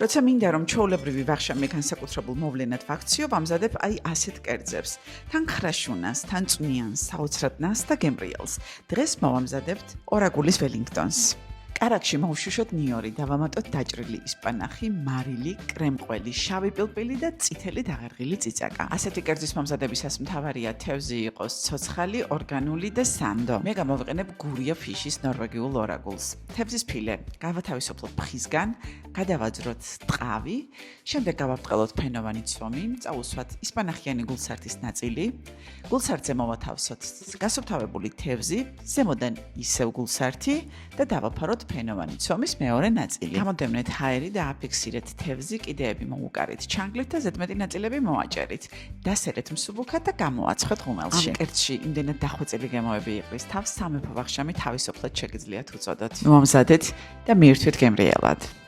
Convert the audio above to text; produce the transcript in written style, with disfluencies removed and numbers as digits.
როცა მინდა რომ ჩვეულებრივი ვახშამი განსაკუთრებულ მოვლენად ვაქციო, ვამზადებ აი ასეთ კერძებს. თან ხრაშუნას, თან წვნიანს, საოცრად ნას და გემრიელს. დღეს მოვამზადებთ ორაგულის ველინგტონს. კარაქში მოვშუშოთ ნიორი, დავამატოთ დაჭრილი ისპანახი, მარილი, კრემყველი, შავი პილპილი და წითელი დაღერღილი წიწაკა. ასეთი კერძის მომზადებისას მთავარია თევზი იყოს ცოცხალი, ორგანული და სანდო. მე გამოვიყენებ გურია ფიშის ნორვეგიულ ორაგულს. თევზის ფილე გავათავისუფლოთ ფხისგან, გადავაძროთ ტყავი, შემდეგ გავაბრტყელოთ ფენოვანი ცომი, წაუსვათ ისპანახიანი გულსარდის ნაწილი, გულსარდზე მოვათავსოთ გასუფთავებული თევზი, ზემოდან ისევ გულსართი და დავაფაროთ ფენოვანი ცომის მეორე ნაწილი. გამოდევნეთ ჰაერი და აფიქსირეთ თევზი, კიდეები მოუკარით ჩანგლით და ზედმეტი ნაწილები მოვაჭერით. დასერეთ მსუბუქად და გამოაცხოთ ღუმელში. ამ კერძში იმდენად დახვეწილი გემოები იყრის, თავს სამეფო ვახშამი თავისუფლად შეგიძლიათ უწოდოთ. მომზადეთ და მიირთვით გემრიელად.